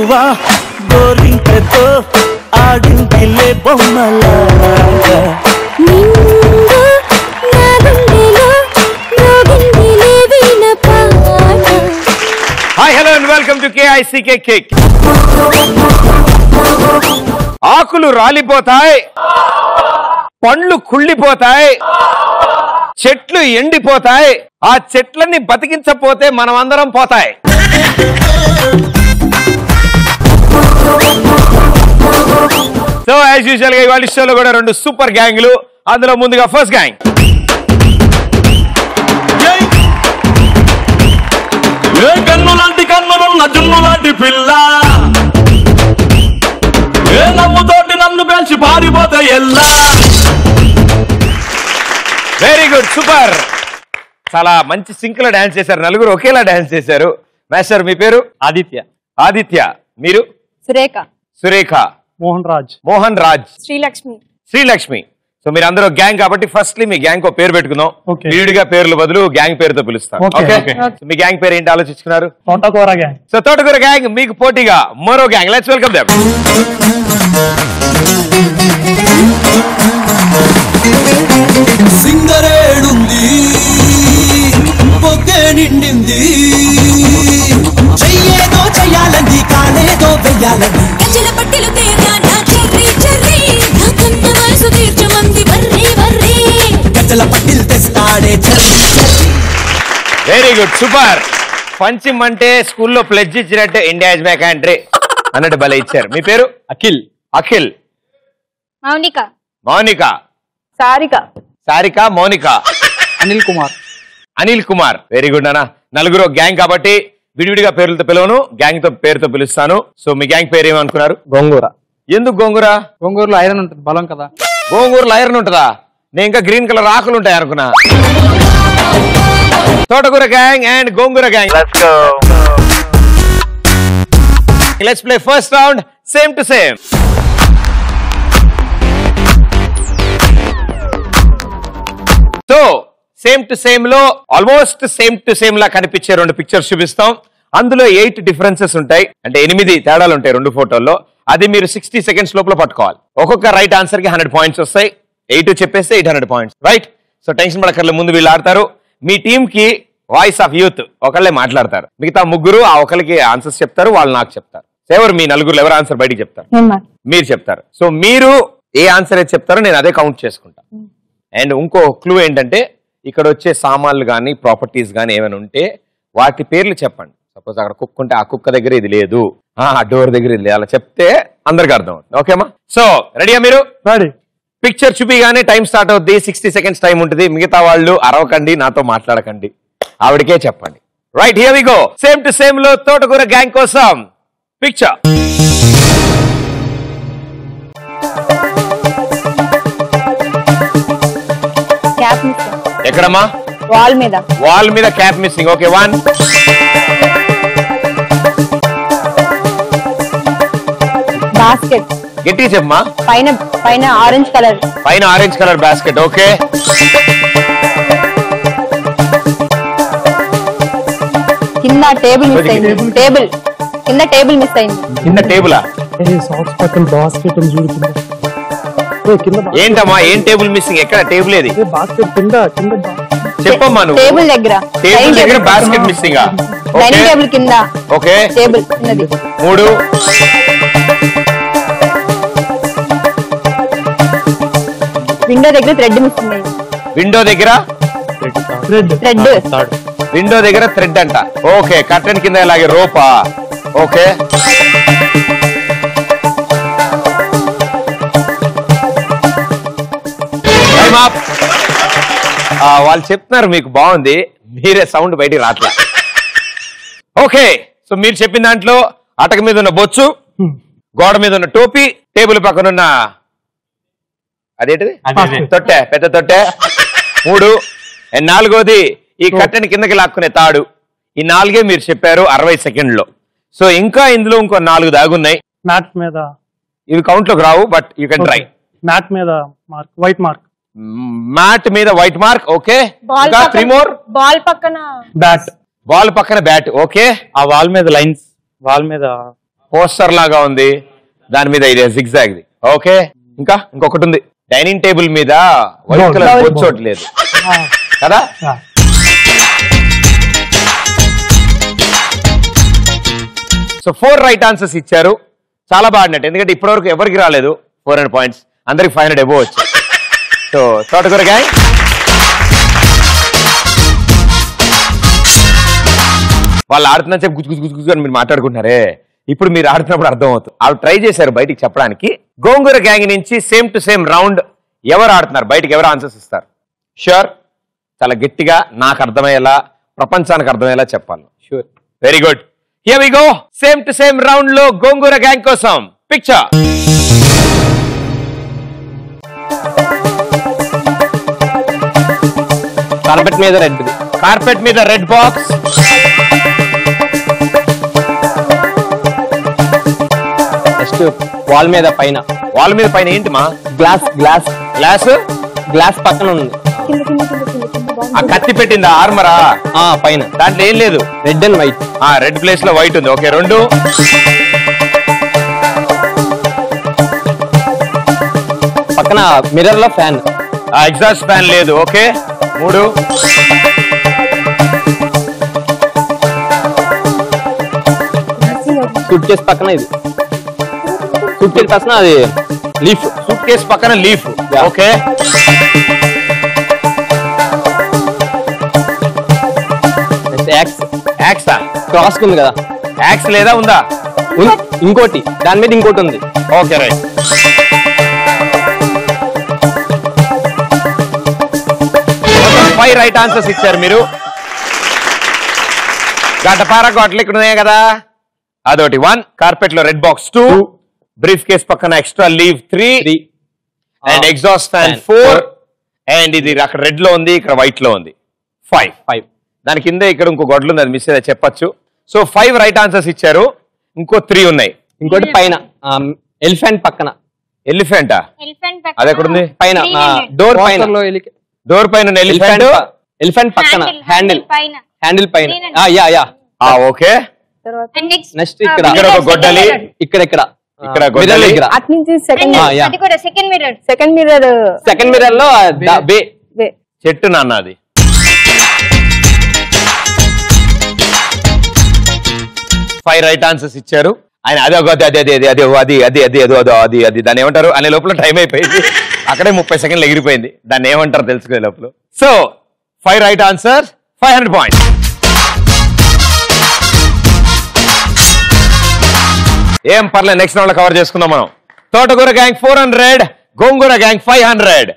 గువ్వా గోరింకతో ఆడిందిలే బొమ్మలాగా hi hello and welcome to KICK kick. ఆకులు రాలిపోతాయి, పండ్లు కుళ్ళిపోతాయి, చెట్లు ఎండిపోతాయి, ఆ చెట్లన్నీ బతికించపోతే మనం అందరం పోతాయి. సో యాజ్ యూజువల్ గా ఇవాళ షోలో కూడా రెండు సూపర్ గ్యాంగ్లు. అందులో ముందుగా ఫస్ట్ గ్యాంగ్. ఏ కన్ను లాంటి కన్నులున్న జున్ను లాంటి పిల్ల, ఏ నమ్ముతోటి నన్ను పేల్చి పారిపోతే ఎల్లా. Very good, super. చాలా మంచి సింక్ లో డాన్స్ చేశారు, నలుగురు ఒకేలా డాన్స్ చేశారు. మాస్టర్ మీ పేరు? ఆదిత్య. ఆదిత్య. మీరు? సురేఖ. సురేఖ. మోహన్ రాజ్. మోహన్ రాజ్. శ్రీలక్ష్మి. శ్రీలక్ష్మి. సో మీరు అందరూ గ్యాంగ్ కాబట్టి ఫస్ట్లీ మీ గ్యాంగ్ కో పేరు పెట్టుకుందాం. విడిగా పేర్లు బదులు గ్యాంగ్ పేరుతో పిలుస్తాం. మీ గ్యాంగ్ పేరు ఏంటి ఆలోచించుకున్నారు? తోటకూర గ్యాంగ్. సో తోటకూర గ్యాంగ్ మీకు పోటీగా మరో గ్యాంగ్. Let's welcome them. సింగరేడుంది పొగే నిండింది, చెయ్యేదో చెయ్యాలంది కాలేదో వెయ్యాలంది. గజల పట్టెలు తేగా నా చెర్రీ చెర్రీ, నా కన్న వయసు తీర్చమంది వర్రీ వర్రీ. గజల పట్టిల్ తెస్తాడే cherry cherry. Very good, super. పంచిమ్ అంటే స్కూల్లో ప్లెడ్జ్ ఇచ్చినట్టు ఇండియా ఇస్ మై కంట్రీ అన్నట్టు భలే ఇచ్చారు. మీ పేరు? అఖిల్. అఖిల్. మౌనిక. మౌనిక. సారిక. సారిక. మౌనిక. అనిల్ కుమార్. అనిల్ కుమార్. వెరీ గుడ్ అన్న. నలుగురు గ్యాంగ్ కాబట్టి విడివిడిగా పేర్లతో పిలవను, గ్యాంగ్ తో పేరుతో పిలుస్తాను. సో మీ గ్యాంగ్ పేరు ఏమనుకున్నారు? గోంగూర. ఎందుకు గోంగూర? గోంగూరలో ఐరన్ ఉంటుంది, బలం కదా. గోంగూరలో ఐరన్ ఉంటుందా? నేను ఇంకా గ్రీన్ కలర్ ఆకులు ఉంటాయి అనుకున్నా. తోటకూర gang and Gongura gang. Let's play first round same to same. So same to same లో ఆల్మోస్ట్ సేమ్ టు సేమ్ లా కనిపించే రెండు పిక్చర్స్ చూపిస్తాం. అందులో 8 డిఫరెన్సెస్ ఉంటాయి, అంటే 8 తేడాలు ఉంటాయి రెండు ఫోటోల్లో. అది మీరు 60 సెకండ్స్ లోపల పట్టుకోవాలి. ఒక్కొక్క రైట్ ఆన్సర్ కి 100 పాయింట్స్ వస్తాయి. 8 చెప్పేస్తే 800 పాయింట్స్. రైట్. సో టెన్షన్ పడకర్లే, ముందు వీళ్ళు ఆడతారు. మీ టీమ్ కి వాయిస్ ఆఫ్ యూత్ ఒకళ్ళే మాట్లాడతారు, మిగతా ముగ్గురు ఆ ఒకరికి ఆన్సర్స్ చెప్తారు, వాళ్ళు నాకు చెప్తారు. ఎవరు మీ నలుగురు ఎవరు ఆన్సర్ బయటికి చెప్తారు? మీరు చెప్తారు. సో మీరు ఏ ఆన్సర్ అయితే చెప్తారో నేను అదే కౌంట్ చేసుకుంటా. అండ్ ఇంకో క్లూ ఏంటంటే ఇక్కడ వచ్చే సామాన్లు కానీ ప్రాపర్టీస్ కానీ ఏమైనా ఉంటే వాటి పేర్లు చెప్పండి. సపోజ్ అక్కడ కుక్క ఉంటే ఆ కుక్క దగ్గర ఇది లేదు, ఆ డోర్ దగ్గర ఇది లేదు, అలా చెప్తే అందరికి అర్థం అవుతుంది. ఓకేమా? సో రెడీయా మీరు? రెడీ. పిక్చర్ చూపిగానే టైం స్టార్ట్ అవుద్ది. 60 సెకండ్స్ టైం ఉంటుంది. మిగతా వాళ్ళు అరవకండి, నాతో మాట్లాడకండి, ఆవిడకే చెప్పండి. Right, here we go. Same to same లో తోటకూర గ్యాంగ్ కోసం పిక్చర్. Cap missing. ఎక్కడమ్మా? వాల్ మీద. వాల్ మీద క్యాప్ మిస్సింగ్. ఓకే, 1. బాస్కెట్. గట్టిగా చెప్పమ్మా. పైన పైన ఆరెంజ్ కలర్. పైన ఆరెంజ్ కలర్ బాస్కెట్. ఓకే. కింద టేబుల్ మిస్ అయింది. టేబుల్ కింద టేబుల్ మిస్ అయింది. కింద టేబులా? సాక్స్ పక్కన బాస్కెట్ చూడుతుంది. ఏంటమ్మా, ఏం టేబుల్ మిస్సింగ్? ఎక్కడ టేబుల్ ఏది? బాస్కెట్ కింద కింద చెప్పమ్మా. నువ్వు టేబుల్ దగ్గర. టేబుల్ దగ్గర బాస్కెట్ మిస్సింగ్. డైనింగ్ టేబుల్ కింద. ఓకే, టేబుల్ కిందది. 3. విండో దగ్గర థ్రెడ్ మిస్సింగ్ అయింది. విండో దగ్గర థ్రెడ్. విండో దగ్గర థ్రెడ్ అంట. ఓకే, కర్టెన్ కింద ఇలాగే రోపా. ఓకే, వాళ్ళు చెప్తున్నారు మీకు బాగుంది, మీరే సౌండ్ బయటికి రాట్లా. ఓకే, సో మీరు చెప్పిన దాంట్లో అటక మీద ఉన్న బొచ్చు, గోడ మీద ఉన్న టోపీ, టేబుల్ పక్కన ఉన్న అదేంటిది తొట్టె, పెద్ద తొట్టె. 3. అండ్ 4వది ఈ కట్టెని కిందకి లాక్కునే తాడు. ఈ 4 మీరు చెప్పారు 60 సెకండ్లో. సో ఇంకా ఇందులో ఇంకో 4 దాగున్నాయి. మ్యాట్ మీద ఇవి కౌంట్ లోకి రావు, but you can try. Mat మీద మార్క్, వైట్ మార్క్. మ్యాట్ మీద వైట్ మార్క్. ఓకే, ఇంకా 3 more. బాల్ పక్కన బ్యాట్. బాల్ పక్కన బ్యాట్. ఓకే, ఆ వాల్ మీద లైన్స్, వాల్ మీద పోస్టర్ లాగా ఉంది, దాని మీద ఇది జిగ్జాగ్ ది. ఓకే, ఇంకొకటి ఉంది, డైనింగ్ టేబుల్ మీద వైట్ కలర్ కూర్చోట్లేదు కదా. సో 4 రైట్ ఆన్సర్స్ ఇచ్చారు. చాలా బాగున్నట్టు, ఎందుకంటే ఇప్పటివరకు ఎవరికి రాలేదు 400 పాయింట్స్, అందరికి 500 అబోవ్ వచ్చాయి. సో తోటకూర గ్యాంగ్ వాళ్ళు ఆడుతున్నా చెప్పి గుజ్జు అని మీరు మాట్లాడుకుంటున్నారే, ఇప్పుడు మీరు ఆడుతున్నప్పుడు అర్థం అవుతుంది. వాళ్ళు ట్రై చేశారు బయటికి చెప్పడానికి. గోంగూర గ్యాంగ్ నుంచి సేమ్ టు సేమ్ రౌండ్ ఎవరు ఆడుతున్నారు, బయటికి ఎవరు ఆన్సర్స్ ఇస్తారు? షూర్, చాలా గట్టిగా నాకు అర్థమయ్యేలా, ప్రపంచానికి అర్థమయ్యేలా చెప్పాలి. Sure, very good. Here we go. Same to same round లో గోంగూర గ్యాంగ్ కోసం పిక్చర్. కార్పెట్ మీద రెడ్, కార్పెట్ మీద రెడ్ బాక్స్. నెక్స్ట్ వాల్ మీద పైన, వాల్ మీద పైన ఏంటి మా? Glass glass glass. గ్లాస్ పక్కన ఉంది. ఆ కత్తి పెట్టిందా ఆర్మరా? పైన దాంట్లో ఏం లేదు, red and white. Red place లో వైట్ ఉంది. ఓకే, 2. పక్కన మిర్రర్ లో ఫ్యాన్, ఎగ్జాస్ట్ ఫ్యాన్ లేదు. ఓకే, 3. సూట్ కేస్ పక్కన ఇది, సూట్ కేస్ పక్కన అది లీఫ్, సూట్ కేస్ పక్కన లీఫ్. ఓకే, యాక్స్, యాక్సా? క్రాస్ ఉంది కదా, యాక్స్ లేదా ఉందా? ఇంకోటి దాని మీద ఇంకోటి ఉంది. Okay, right. Five right answers ఇచ్చారు మీరు. గడ్డపార గొట్టలు ఇక్కడ ఉన్నాయి కదా, అదొకటి 1. కార్పెట్ లో రెడ్ బాక్స్ 2. బ్రీఫ్ కేస్ పక్కన extra leave 3. And exhaust fan 4. And ఇది అక్కడ రెడ్ లో ఉంది, ఇక్కడ వైట్ లో ఉంది 5. దాని కింద ఇక్కడ ఇంకో గొడ్లు ఉంది, అది మిస్ అయితే చెప్పచ్చు. సో 5 రైట్ ఆన్సర్స్ ఇచ్చారు. ఇంకో 3 ఉన్నాయి. ఇంకోటి పైన ఎలిఫెంట్ పక్కన. ఎలిఫెంటా? అది ఎక్కడ ఉంది? పైన డోర్ పైన, డోర్ పైన ఎలిఫెంట్. ఎలిఫెంట్ పక్కన హ్యాండిల్, హ్యాండిల్ పైన. Yeah okay. నెక్స్ట్ ఇక్కడ ఒక గొడ్డలి, ఇక్కడ ఇక్కడ గొడ్డలి. సెకండ్ మిర్రర్ లో చెట్టు నాన్న అది. ఫైవ్ రైట్ ఆన్సర్స్ ఇచ్చారు ఆయన. అది దాన్ని ఏమంటారు అనే లోపల టైం అయిపోయింది. అక్కడే 30 సెకండ్లు ఎగిరిపోయింది. దాన్ని ఏమంటారు తెలుసుకునే లోపల. So 5 right answers, 500 points. ఏం పర్లేదు, నెక్స్ట్ రౌండ్ లో కవర్ చేసుకుందాం మనం. తోటకూర గ్యాంగ్ 400, గోంగూర గ్యాంగ్ 500.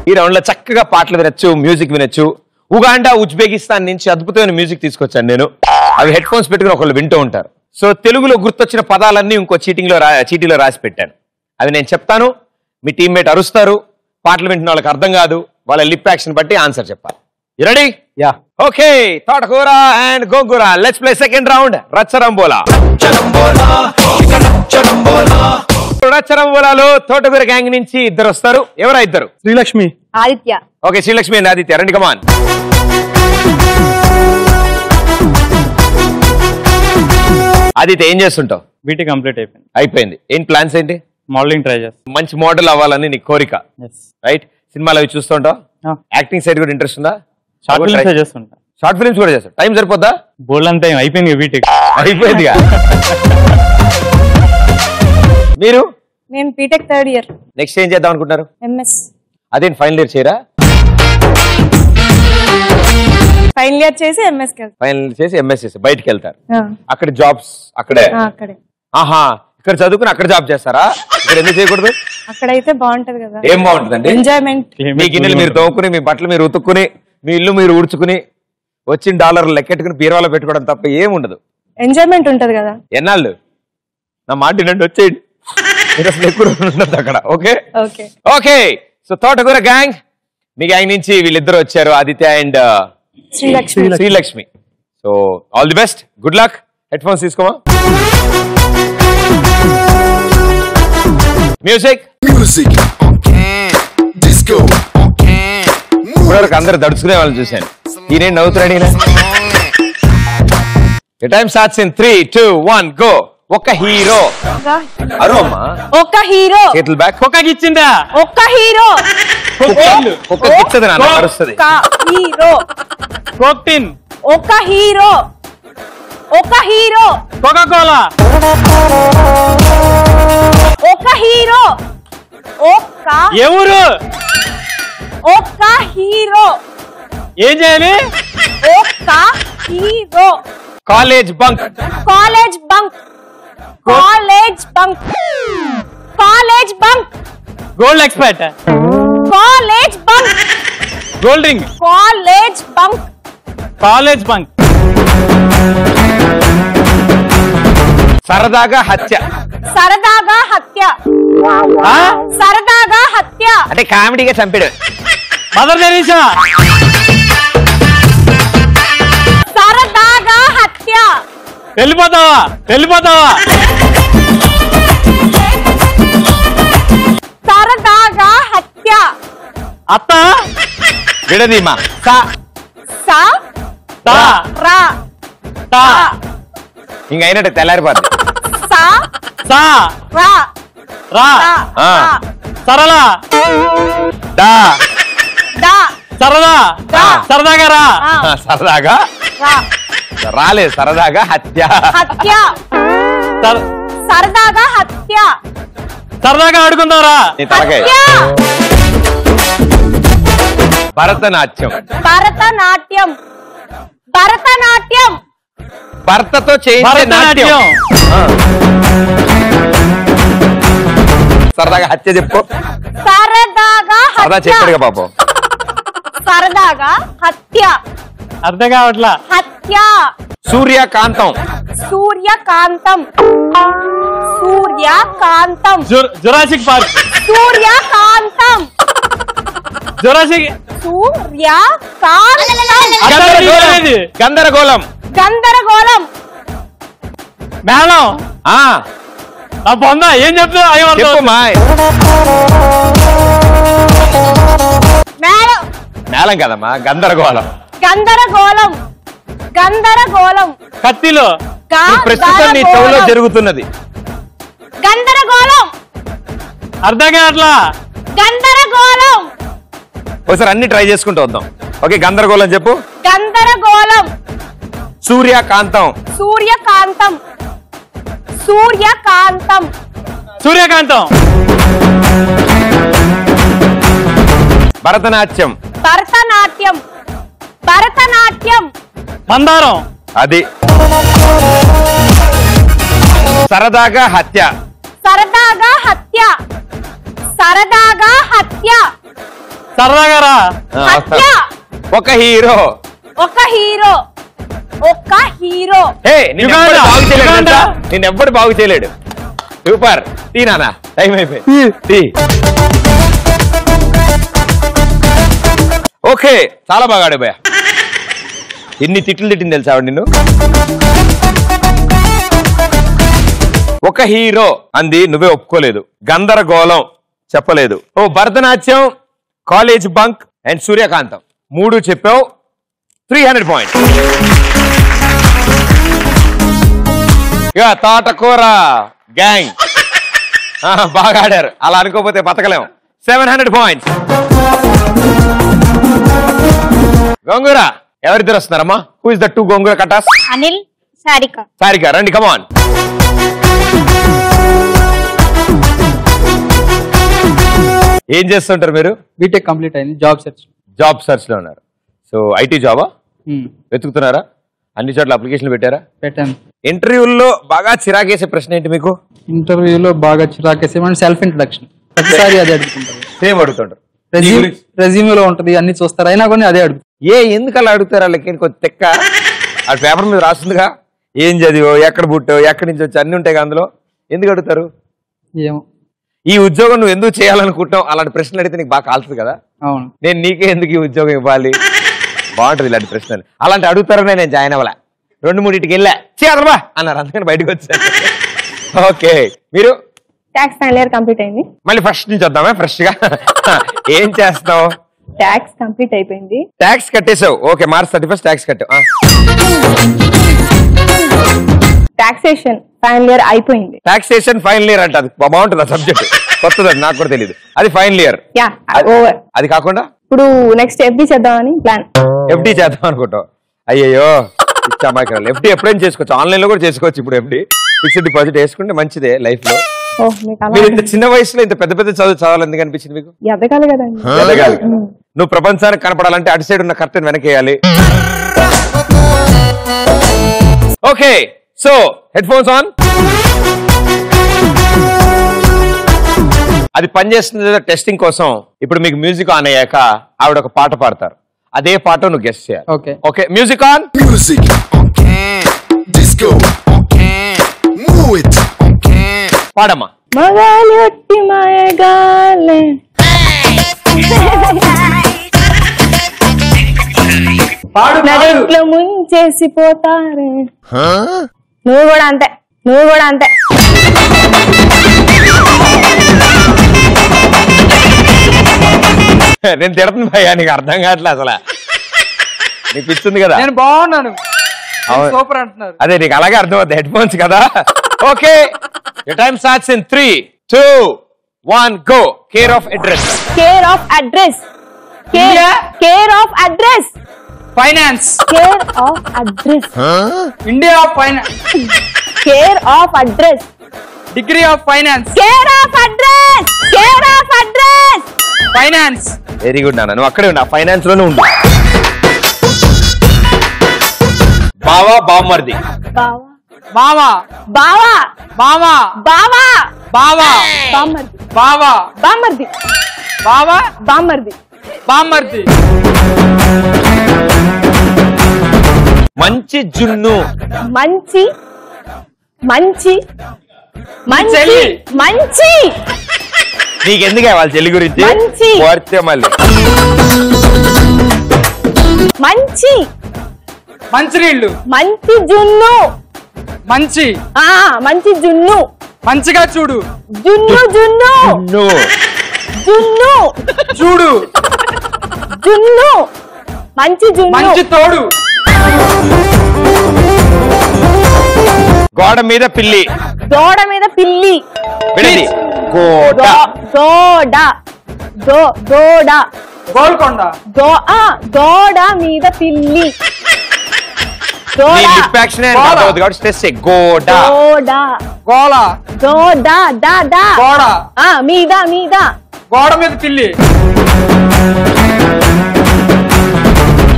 ఈ రౌండ్ లో చక్కగా పాటలు వినొచ్చు, మ్యూజిక్ వినొచ్చు. ఉగాండా, ఉజ్బెకిస్తాన్ నుంచి అద్భుతమైన మ్యూజిక్ తీసుకొచ్చాను నేను. అవి హెడ్ ఫోన్స్ పెట్టుకుని ఒకళ్ళు వింటూ ఉంటారు. సో తెలుగులో గుర్తొచ్చిన పదాలన్నీ ఇంకో చీటీలో రాసి పెట్టాను. అవి నేను చెప్తాను, మీ టీమ్మేట్ అరుస్తారు. పాటలు వింటున్న వాళ్ళకి అర్థం కాదు, వాళ్ళ లిప్ యాక్షన్ బట్టి ఆన్సర్ చెప్పాలి. You ready? Yeah. Okay, Thotakura and Gongura, let's play second round. Racharambola. రచ్చరంబోలాలో తోటకూర గ్యాంగ్ నుంచి ఇద్దరు వస్తారు. ఎవరా ఇద్దరు? శ్రీలక్ష్మి, ఆదిత్య. ఓకే, శ్రీలక్ష్మి అండ్ ఆదిత్య, రండి, కమాన్. ఆదిత్య ఏం చేస్తుంటావు? బీటీ కంప్లీట్ అయిపోయింది. అయిపోయింది. ఏం ప్లాన్స్ ఏంటి? మోడలింగ్ ట్రై చేస్తాను. మంచి మోడల్ అవ్వాలని నీ కోరిక, రైట్? సినిమాలు అవి చూస్తుంటావు? యాక్టింగ్ సైడ్ కూడా ఇంట్రెస్ట్ ఉందా? షార్ట్ ఫిల్మ్స్ చేస్తుంటా. షార్ట్ ఫిల్మ్స్ కూడా చేస్తావు? టైం సరిపోద్దా? బోల్డ్ అంతా అయిపోయింది, బీటెక్ అయిపోయింది. మీరు? నేను బీటెక్ 3rd ఇయర్. నెక్స్ట్ ఏం చేద్దాం అనుకుంటారు? ఎంఎస్. అదేంటి, ఫైనల్ ఇయర్ చేయరా? ఫైనల్ ఇయర్ చేసి ఎంఎస్ కి. ఫైనల్ చేసి ఎంఎస్ చేసి బయటికి వెళ్తారు. అక్కడ జాబ్స్ అక్కడే. ఆహా, ఇక్కడ చదువుకుని అక్కడ జాబ్ చేస్తారా? ఇక్కడ ఎందుకు చేయకూడదు? అక్కడైతే బాగుంటది కదా. ఏం బాగుంటుందండి? ఎంజాయ్మెంట్. మీ గిన్నెలు మీరు తోముకుని, మీ బట్టలు మీరు ఉతుక్కుని, మీ ఇల్లు మీరు ఊడ్చుకుని, వచ్చిన డాలర్లు లెక్కెట్టుకుని బీరువాలో పెట్టుకోవడం తప్ప ఏముండదు. ఎంజాయ్మెంట్ ఉంటది కదా. ఎన్నాళ్ళు? నా మాట వినండి, వచ్చేయండి. మీరు అసలు ఎక్కువ ఉండదు అక్కడ. Okay okay. So Thotakura gang, మీ గ్యాంగ్ నుంచి వీళ్ళిద్దరు వచ్చారు, Aditya and Srilakshmi. So all the best, good luck. Headphones తీసుకోమా. మ్యూజిక్. Music, disco. వరకు అందరు దడుచుకునే వాళ్ళని చూశాను. ఈయన నవ్వుతున్నాడు ఈయన. Time starts in 3, 2, 1 go. ఒక హీరో. అరు అమ్మా. ఒక హీరో. చేతులు బ్యాక్. కుక్కకి ఇచ్చిందా? ఒక హీరో. కుక్క ఇచ్చది నాన్న అరుస్తుంది. ఒక హీరో. కోక్టిన్. ఒక హీరో. ఒక హీరో. Coca Cola. ఒక హీరో. ఒక ఎవరు? ఒక హీరో. ఏం చేయాలి? ఒక hero. College bunk. College bunk. College bunk. College bunk. Gold expert. College bunk. Gold ring. College bunk. College bunk. సరదాగా హత్య. సరదాగా హత్య. సరదాగా హత్య. అంటే కామెడీగా చంపాడు. Mother Teresa. సరదాగా హత్య. వెళ్ళిపోతావా? వెళ్ళిపోతావా? సరదాగా హత్య. అత్త. విడదీమా. స తా. రా. తా. ఇంక అయినట్టు తెల్లారిపోద్ది. స సా. రా. రా. ఆ. సరళ. దా. దా. సరదా. దా. సరదాగా రా. సరదాగా రా. రాలేదు. సరదాగా హత్య. హత్య. సర- సరదాగా హత్య. సరదాగా ఆడుకుందారా? నీ తలకాయ. హత్య. భరతనాట్యం. భరతనాట్యం. భరతనాట్యం. భర్తతో చేయించే నాట్యం. భరతనాట్యం. సరదాగా హత్య చెప్పు. సరదాగా సరదా హత్య. చెప్పాడుగా పాపం. సరదాగా హత్య. అర్థం కావట్లా. హత్య. Suryakantham. Suryakantham. Suryakantham. Jurassic Park. Suryakantham. Jurassic. Suryakantham. గందరగోళం. గందరగోళం. గందరగోళం. మేళం. ఆ పొందా ఏం చెప్తా? చెప్పు మా. మేళం. మేళం కదమ్మా, గందరగోళం. గందరగోళం. గందరగోళం. కత్తిలో. ప్రస్తుతం నీ చెవులో జరుగుతున్నది. గందరగోళం. అర్థం కావట్లా. గందరగోళం. ఒకసారి అన్ని ట్రై చేసుకుంటూ వద్దాం. ఓకే, గందరగోళం చెప్పు. గందరగోళం. సూర్యకాంతం. సూర్యకాంతం. సూర్యకాంతం. సూర్యకాంతం. భరతనాట్యం. భరతనాట్యం. భరతనాట్యం. మందారం. అది. సరదాగా హత్య. సరదాగా హత్య. సరదాగా హత్య. సరదాగా రా. హత్య. ఒక హీరో. ఒక హీరో. ఒక హీరో. హే నిన్నెవ్వడు యుగాండా. బాగు చేయలేడు యుగాండా. తెలుసా? నిన్నెవ్వడు బాగు చేయలేడు. సూపర్. టీ నానా, టైం అయిపోయింది. టీ. ఓకే, చాలా బాగా ఆడే భయ. ఎన్ని తిట్లు తిట్టింది తెలుసా ఆవిడ నిన్ను? ఒక హీరో అంది, నువ్వే ఒప్పుకోలేదు. గందరగోళం చెప్పలేదు. ఓ భరతనాట్యం, కాలేజ్ బంక్ అండ్ సూర్యకాంతం 3 చెప్పావు. 300 పాయింట్స్. ఇక తోటకూర గ్యాంగ్ బాగా ఆడారు. అలా అనుకోకపోతే బతకలేము. 700 పాయింట్స్. గోంగూర ఎవరిద్దరు వస్తున్నారమ్మా? హూ ఇస్ ద 2 గోంగూర కటాస్? అనిల్, సారిక. సారిక రండి, కమాన్. ఏం చేస్తుంటారు మీరు? బీటెక్ కంప్లీట్ అయింది, జాబ్ సెర్చ్. జాబ్ సర్చ్ లో ఉన్నారు. సో ఐటీ జాబా వెతుకుతున్నారా? అన్ని చోట్ల అప్లికేషన్లు పెట్టారా? పెట్టాను. ఇంటర్వ్యూల్లో బాగా చిరాకేసే ప్రశ్న ఏంటి మీకు? ఇంటర్వ్యూలో బాగా చిరాకేసేమని సెల్ఫ్ ఇంట్రడక్షన్. ప్రతిసారి అదే అడుగుతుంటారు. సేమ్ అడుగుతుంటారు. రెజ్యూమేలో ఉంటది, అన్ని చూస్తారు, అయినా కానీ అదే అడుగుతారు. ఎందుకు అలా అడుగుతారు? వాళ్ళకి కొంచెం తెక్క. ఆ పేపర్ మీద రాస్తుందిగా, ఏం చదివో, ఎక్కడ పుట్టో, ఎక్కడి నుంచి వచ్చి అన్ని ఉంటాయి. అందులో ఎందుకు అడుగుతారు? ఏమో. ఈ ఉద్యోగం నువ్వు ఎందుకు చేయాలనుకుంటావు? అలాంటి ప్రశ్నలు అడిగితే నీకు బాగా కాల్తుంది కదా. అవును. నేను నీకే ఎందుకు ఈ ఉద్యోగం ఇవ్వాలి? బాగుంటుంది ఇలాంటి ప్రశ్నలు. అలాంటి అడుగుతారనే నేను జాయిన్ అవ్వలే. 2-3 వెళ్ళా చేయదలబా అన్నారు, అందుకని బయటకు వచ్చాను. ఓకే, మీరు? ట్యాక్స్ ఫైనల్ ఇయర్ కంప్లీట్ అయింది. మళ్ళీ ఫస్ట్ నుంచి వద్దామే ఫ్రెష్ గా. ఏం చేస్తావు? ట్యాక్స్ కంప్లీట్ అయిపోయింది. ట్యాక్స్ కట్టేసావు. ఓకే, మార్చ్ 31 ట్యాక్స్ కట్టావు. టాక్సేషన్ ఫైనల్ ఇయర్ అయిపోయింది. టాక్సేషన్ ఫైనల్ ఇయర్ అంట. అది బాగుంటుంది ఆ సబ్జెక్ట్. కొత్తది, అది నాకు కూడా తెలియదు. అది ఫైనల్ ఇయర్. Yeah over. అది కాకుండా ఇప్పుడు నెక్స్ట్ ఎఫ్డి చేద్దామని ప్లాన్. ఎఫ్డి చేద్దాం అనుకుంటావు. అయ్యయ్యో ఇచ్చామాకరాలు. ఎఫ్డి ఎప్పుడైనా చేసుకోవచ్చు, ఆన్లైన్ లో కూడా చేసుకోవచ్చు. ఇప్పుడు ఎఫ్డి ఫిక్స్డ్ డిపాజిట్ వేసుకుంటే మంచిదే లైఫ్ లో. మీరు ఇంత చిన్న వయసులో ఇంత పెద్ద పెద్ద చదువు చదవాలి ఎందుకు అనిపించింది మీకు? ఎదగాలి కదండి. ఎదగాలి. నువ్వు ప్రపంచానికి కనపడాలంటే అటు సైడ్ ఉన్న కర్టెన్ వెనకేయాలి. Okay, so headphones on. అది పనిచేస్తుంది లేదా టెస్టింగ్ కోసం. ఇప్పుడు మీకు మ్యూజిక్ ఆన్ అయ్యాక ఆవిడ ఒక పాట పాడతారు. అదే పాట నువ్వు గెస్ట్ చేయాలి. Okay okay, music on. Music on can, disco on can, move it on can. పాడమ్మా. మగాలి ఒట్టి మాయగాలే నదిలో ముంచేసి పోతారే. నువ్వు కూడా అంతే, నువ్వు కూడా అంతే. నేను తిడుతుంది భయ్యా, నీకు అర్థం కావట్లే అసలు. నీకు ఇస్తుంది కదా. నేను బాగున్నాను, అవును. సూపర్ అంటున్నారు. అదే నీకు అలాగే అర్థం అవుతుంది, హెడ్ ఫోన్స్ కదా. Okay, your time starts in 3, 2, 1 go. Care of address. Care of address. Care of address. Finance. Care of address. India of finance. Care of address. Degree of finance. Care of address. Care of address. Finance. Very good నాన్న, నువ్వు అక్కడే ఉన్నా, finance లోనే ఉండు. బావా బామ్మర్ది. బావా బావా బావా బావా బావా బామ్మర్ది. బావా బామ్మర్ది. బావా బామ్మర్ది. బామ్మర్ది. మంచి జున్ను. మంచి మంచి మంచి చెల్లి. మంచి నీకెందుకే వాళ్ళ చెల్లి గురించి? మంచి. కోరితే మళ్ళీ మంచి మంచినీళ్ళు. మంచి జున్ను. మంచి మంచి జున్ను. మంచిగా చూడు. జున్ను జున్ను జున్ను. జున్ను చూడు. జున్ను. మంచి జున్ను. మంచి తోడు. గోడ మీద పిల్లి. దోడ మీద పిల్లి. విడది. గోడ. దోడ దోడ గోల్కొండ. దోడ మీద పిల్లి. నీ దోడ లిప్ యాక్షన్ అర్థమవుతుంది కాబట్టి స్ట్రెస్ గోడ. దోడ గోళ. దోడ దా గోడ. మీద మీద గోడ మీద పిల్లి.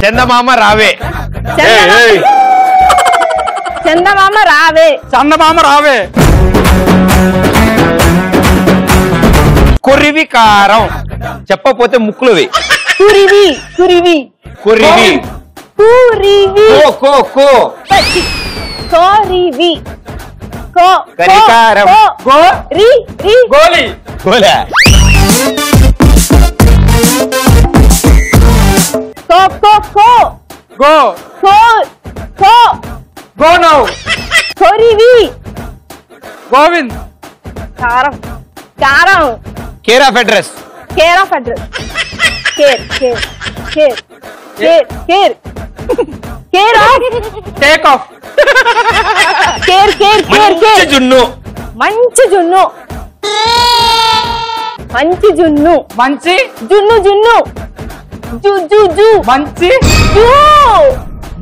చందమామ రావే. చందమామ రావే. చందమామ రావే. కొరివి కారం. చెప్పపోతే ముక్కులువి. కురివి కురివి కొరివి. కురివి. కో కో కోరివి. కరికారం. గో రి రి గోలి. గోలే. కో కో కో గో కో కో గో నౌ. కొరివి. గోవింద్. కారం కారం. Care of address. Care of address. Care care care care care care of. Take off. Care care care మంచి కేర్. జున్ను. మంచి జున్ను. మంచి జున్ను. మంచి జున్ను జున్ను. జు జు జు. మంచి జు.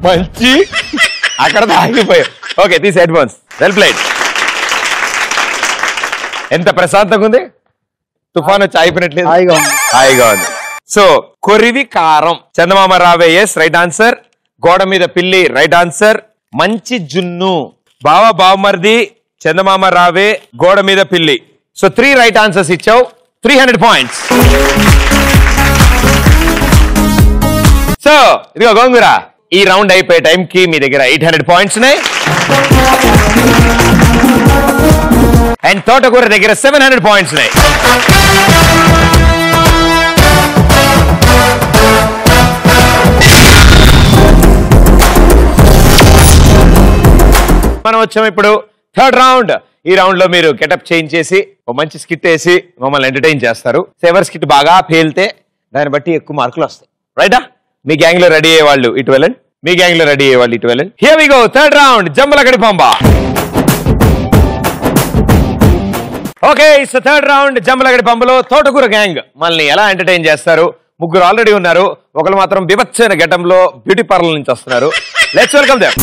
మంచి. అక్కడ ఆగిపోయావు. ఓకే, తీసి హెడ్ ఫోన్స్. Well played. ఎంత ప్రశాంతంగా ఉంది. తుఫాన్ వచ్చి ఆగిపోయినట్లేదు. హాయిగా ఉంది. హాయిగా ఉంది. సో కొరివి కారం. చందమామ రావే ఎస్ రైట్ ఆన్సర్. గోడ మీద పిల్లి రైట్ ఆన్సర్. మంచి జున్ను. బావ బావమర్ది. చందమామ రావే. గోడ మీద పిల్లి. సో 3 రైట్ ఆన్సర్స్ ఇచ్చావు. 300 పాయింట్స్. సో ఇదిగో గోంగూర, ఈ రౌండ్ అయిపోయే టైంకి మీ దగ్గర 800 పాయింట్స్ ఉన్నాయి. అండ్ తోటకూర దగ్గర 700 పాయింట్స్ ఉన్నాయి. మనం వచ్చాము ఇప్పుడు థర్డ్ రౌండ్. ఈ రౌండ్ లో మీరు గెటప్ చేంజ్ చేసి ఓ మంచి స్కిట్ వేసి మమ్మల్ని ఎంటర్టైన్ చేస్తారు. ఎవరి స్కిట్ బాగా పేలితే దాన్ని బట్టి ఎక్కువ మార్కులు వస్తాయి. రైటా? మీ గ్యాంగ్ లో రెడీ అయ్యే వాళ్ళు ఇటు వెళ్ళండి, మీ గ్యాంగ్ లో రెడీ అయ్యే వాళ్ళు ఇటు వెళ్ళండి. Here we go, third round Jambalakadi Pamba. Okay, it's third round Jambalakadi పంబలో తోటకూర గ్యాంగ్ మనల్ని ఎలా ఎంటర్టైన్ చేస్తారు? ముగ్గురు ఆల్రెడీ ఉన్నారు, ఒకరు మాత్రం బిభత్సైన ఘటంలో బ్యూటీ పార్లర్ నుంచి వస్తున్నారు. Let's welcome them.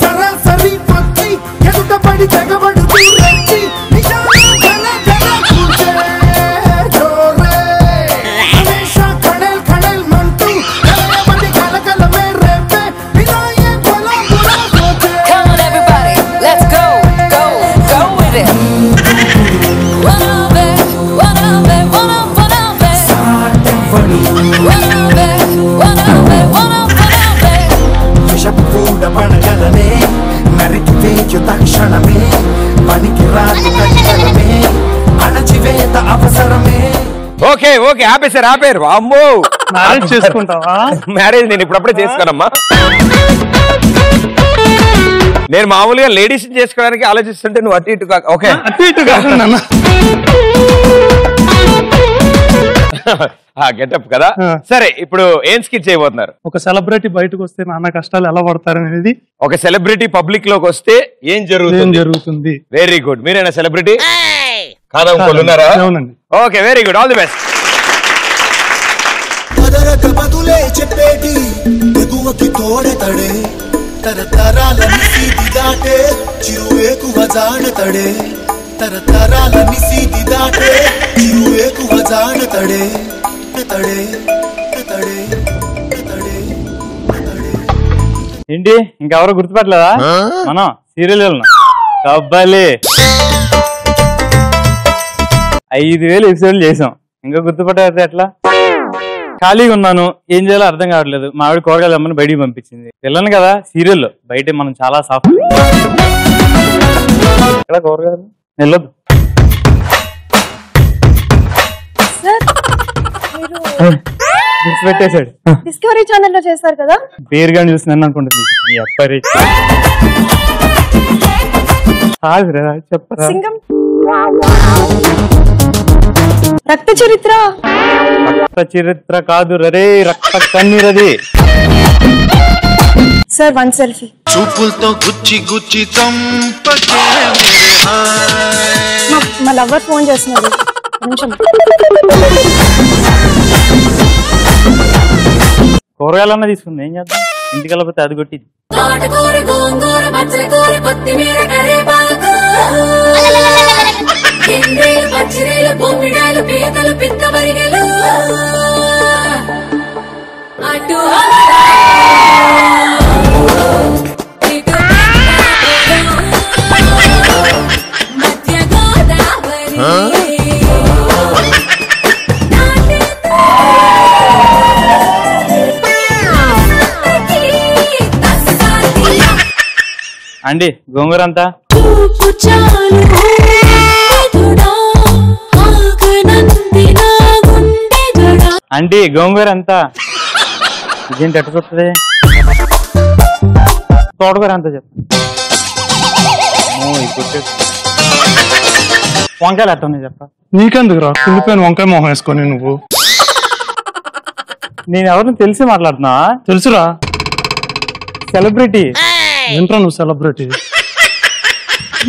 సరాసరి పత్తి ఎదుటపడి తెగబడుతూ రెచ్చి పడగలనే నరికి వేయు తక్షణమే పనికి రాదు కష్టమే అణచివేత అవసరమే. ఓకే ఓకే, ఆపేశారు ఆపేరు. అమ్మో, మ్యారేజ్ చేసుకుంటావా? మ్యారేజ్ నేను ఇప్పుడప్పుడే చేసుకోనమ్మా. నేను మామూలుగా లేడీస్ చేసుకోవడానికి ఆలోచిస్తుంటే నువ్వు అటు ఇటు ఓకే అటు ఇటు కాకుండా గెటప్ కదా. సరే, ఇప్పుడు ఏం స్కిట్ చేయబోతున్నారు? ఒక సెలబ్రిటీ బయటకు వస్తే నాన్న కష్టాలు ఎలా పడతారు అనేది. ఒక సెలబ్రిటీ పబ్లిక్ లోకి వస్తే ఏం జరుగుతుంది? Very good. మీరేనా సెలబ్రిటీ? కాదా, ఉన్నారా? అవునండి. Okay, very good, all the best. బదులే చెప్పేటి ఎగువకి తోడెతడే తరతరాల నిసీది దాటే చిరువేకువ జానతడే తరతరాల నిసీది దాటే చిరువేకువ జానతడే తడే తడే తడే. ఏంటి ఇంకెవరో గుర్తుపట్టలేదా? మనం సీరియల్ కబ్బాలి 5,000 ఎపిసోడ్లు చేసాం, ఇంకా గుర్తుపట్టారు ఎట్లా? ఖాళీగా ఉన్నాను, ఏం చేయాలో అర్థం కావట్లేదు. మా ఆవిడ కూరగాయలు అమ్మని బయటికి పంపించింది. పిల్లను కదా సీరియల్, బయట మనం చాలా సాఫ్ట్. ఎక్కడ కూరగాయలు వెళ్ళొద్దు. పెట్టేశాడు. డిస్కవరీ ఛానల్ లో చేస్తారు కదా, పేరు కానీ చూస్తున్నాను అనుకుంటుంది. మీ అప్పరి చెప్పరా? సింగం, రక్త చరిత్ర. రక్త చరిత్ర కాదు రరే, రక్త కన్నీరది. Sir one selfie. చూపులతో గుచ్చి గుచ్చి మా లవ్వర్ ఫోన్ చేస్తున్నారు, నిమిషం. కూరగాయలన్నా తీసుకుంది, ఏం చేద్దాం? ఇంటికి వెళ్ళకపోతే అది కొట్టి. అండి గోంగూర అంతా అండి గోంగూర అంతా ఇదేంటి ఎట్ట చూస్తుంది? తోటకూర అంతా చెప్ప. వంకాయలు ఎట్ట ఉన్నాయి చెప్ప. నీకెందుకు రా కుళ్ళిపోయిన వంకాయ మొహం వేసుకొని నువ్వు? నేను ఎవరిని తెలిసి మాట్లాడుతున్నా? తెలుసురా, సెలబ్రిటీ. ఏంట్రా నువ్వు సెలబ్రిటీ?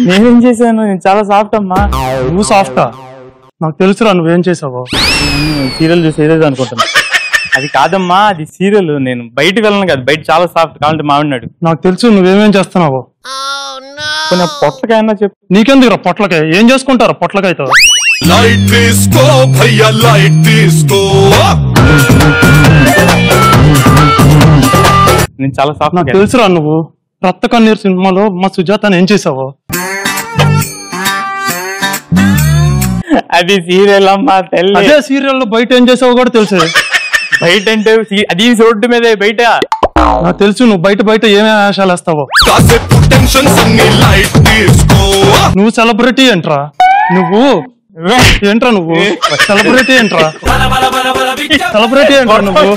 నేనేం చేశాను? నేను చాలా సాఫ్ట్ అమ్మా. నువ్వు సాఫ్టా? నాకు తెలుసురా నువ్వేం చేసావో. సీరియల్ చూసి ఏదేదో అనుకుంటున్నా. అది కాదమ్మా, అది సీరియల్. నేను బయటకు వెళ్ళను కదా, బయట చాలా సాఫ్ట్. కావాలంటే మావిడినాడు. నాకు తెలుసు నువ్వేమేం చేస్తున్నావో. కొన్ని పొట్లకాయన్నా చెప్పు. నీకెందుకురా పొట్లకాయ? ఏం చేసుకుంటారా పొట్లకాయతో? లైట్ తీసుకో భయ్యా, లైట్ తీసుకో. నేను చాలా సాఫ్ట్. నాకు తెలుసురా నువ్వు రక్త కన్నీరు సినిమాలో మా సుజాతని ఏం చేసావో. అది సీరియల్ అమ్మా తల్లి. అదే సీరియల్ లో బయట ఏం చేసావో కూడా తెలుసు. బయట అంటే అది రోడ్డు మీద బయట. నాకు తెలుసు నువ్వు బయట బయట ఏమేమి వేషాలు వేస్తావో. కాసేపు టెన్షన్స్ అన్ని లైట్ తీసుకో. నువ్వు సెలబ్రిటీ ఏంట్రా? నువ్వు ఏంట్రా నువ్వు సెలబ్రిటీ ఏంట్రా సెలబ్రిటీ ఏంట్రా నువ్వు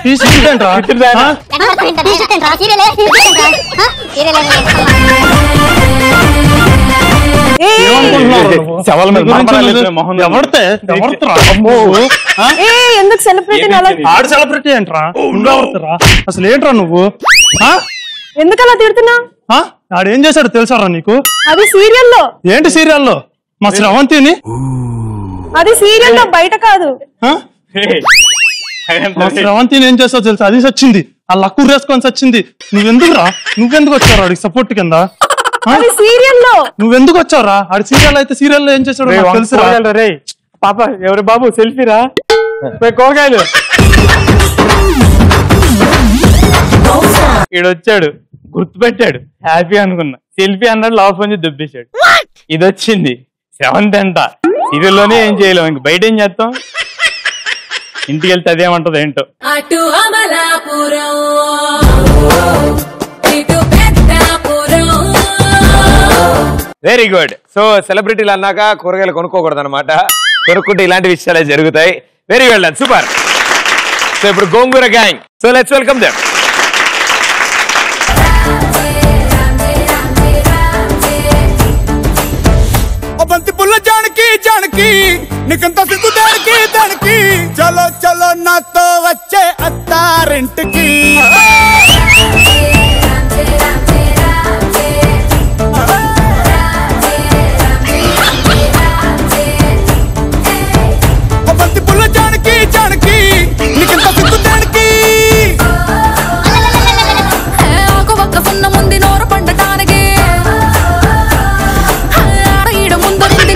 సెలబ్రిటీ నువ్వు ఏంట్రా ఎందుకు సెలబ్రిటీ ఆడు సెలబ్రిటీ ఏంట్రా ఉండవరుతురా అసలు ఏంట్రా నువ్వు ఎందుకు అలా తిడుతున్నా ఆడేం చేశాడు తెలుసారా నీకు అది సీరియల్లో ఏంటి సీరియల్లో మా శ్రవంతిని అది సీరియల్లో బయట కాదు మా శ్రవంతిని ఏం చేస్తావు తెలుసా అది సచ్చింది ఆ లక్కురు వేసుకొని సచ్చింది నువ్వెందుకు వచ్చావు ఆడికి సపోర్ట్ కింద అది సీరియల్లో నువ్వెందుకు వచ్చావురా ఆడి సీరియల్ అయితే సీరియల్లో ఏం చేశాడు తెలుసురా రే పాప ఎవరు బాబు సెల్ఫీరా కోకాయలు ఈడొచ్చాడు గుర్తుపెట్టాడు హ్యాపీ అనుకున్నా సెల్ఫీ అన్నాడు లవ్ ఫోన్ దుబ్బేశాడు ఇది వచ్చింది 7th అంట సీరియల్లోనే ఏం చేయలేము ఇంక బయట ఏం చేస్తాం ఇంటికి వెళ్తే అదేమంటది ఏంటో అటు అమలాపురం ఇటు పెద్దాపురం. Very good. సో సెలబ్రిటీలు అన్నాక కూరగాయలు కొనుక్కోకూడదు అనమాట, కొనుక్కుంటే ఇలాంటి విషయాలే జరుగుతాయి. Very well done, super. So ఇప్పుడు Gongura gang, so let's welcome them. బంతి పుల్ల జానకి జానకి నీకంత సిగ్గు దానికి దానికి చలో చలో నాతో వచ్చే అత్తారింటికి. బంతి పుల్ల జానకి జానకి నీకంత సిగ్గు దానికి ఒక్క సున్న ముందు నోరు పండటానికి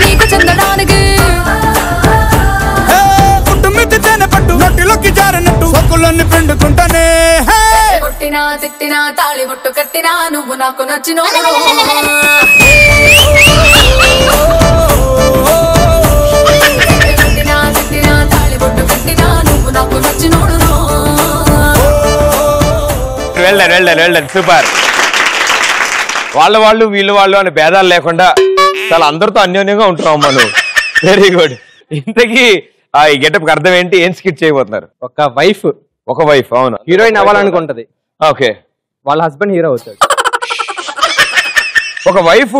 నీకు చెందడానికి కుటుంబిత తేనె పట్టు నోటిలోకి జారినట్టు సొక్కులన్నీ పిండుకుంటానే. కొట్టినా తిట్టినా తాళి బొట్టు కట్టినా నువ్వు నాకు నచ్చిన కొట్టినా తిట్టినా తాళి బొట్టు కట్టినా నువ్వు నాకు నచ్చినోడు. Well done well done well done, super. వాళ్ళు వీళ్ళు వాళ్ళు అనే భేదాలు లేకుండా చాలా అందరితో అన్యోన్యంగా ఉంటున్నాం మనం. Very good. ఇంతకీ ఈ గెటప్ అర్థం ఏంటి? ఏం స్కిట్ చేయబోతున్నారు? ఒక వైఫ్ అవును, హీరోయిన్ అవ్వాలనుకుంటది, ఓకే, వాళ్ళ హస్బెండ్ హీరో అవుతాడు. ఒక వైఫ్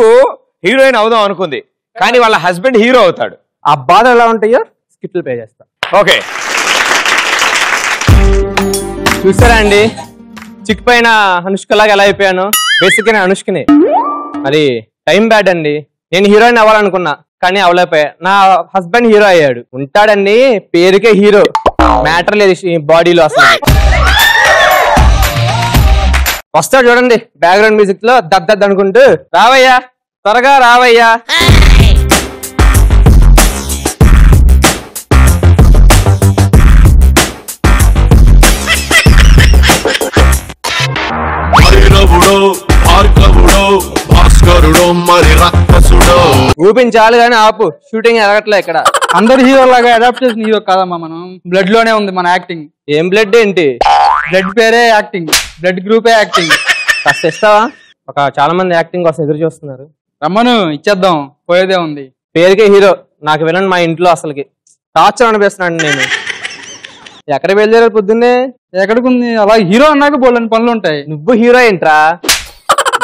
హీరోయిన్ అవుదాం అనుకుంది కానీ వాళ్ళ హస్బెండ్ హీరో అవుతాడు. ఆ బాధ ఎలా ఉంటాయో స్కిట్లు ప్లే చేస్తా. ఓకే, చూసారా అండి, చిక్ పైన అనుష్కలాగా ఎలా అయిపోయాను? బేసిక్ గా అనుష్కనే, మరి టైం బ్యాడ్ అండి. నేను హీరోయిన్ అవ్వాలనుకున్నా కానీ అవలేకపోయా. నా హస్బెండ్ హీరో అయ్యాడు. ఉంటాడండి, పేరుకే హీరో, మ్యాటర్ లేదు బాడీలో అసలు. వస్తాడు చూడండి బ్యాక్గ్రౌండ్ మ్యూజిక్ లో దద్దద్ అనుకుంటూ, రావయ్యా త్వరగా రావయ్యా. ఊపించాలి కానీ ఆపు, షూటింగ్ ఎరగట్లే ఇక్కడ. అందరు హీరో లాగా అడాప్ట్ చేసిన హీరో కాదమ్మా మనం. బ్లడ్ లోనే ఉంది మన యాక్టింగ్. ఏం బ్లడ్ ఏంటి? బ్లడ్ పేరే యాక్టింగ్, బ్లడ్ గ్రూపే యాక్టింగ్. కాస్త ఇస్తావా? చాలా మంది యాక్టింగ్ కోసం ఎదురు చూస్తున్నారు. రమ్మను, ఇచ్చేద్దాం, పోయేదే ఉంది. పేరుకే హీరో, నాకు వినండి మా ఇంట్లో అసలుకి టార్చర్ అనిపిస్తున్నాను నేను. ఎక్కడ వెళ్ళారు పొద్దున్నే? ఎక్కడికి అలా హీరో అన్నాక బోలని పనులు ఉంటాయి. నువ్వు హీరో ఏంట్రా?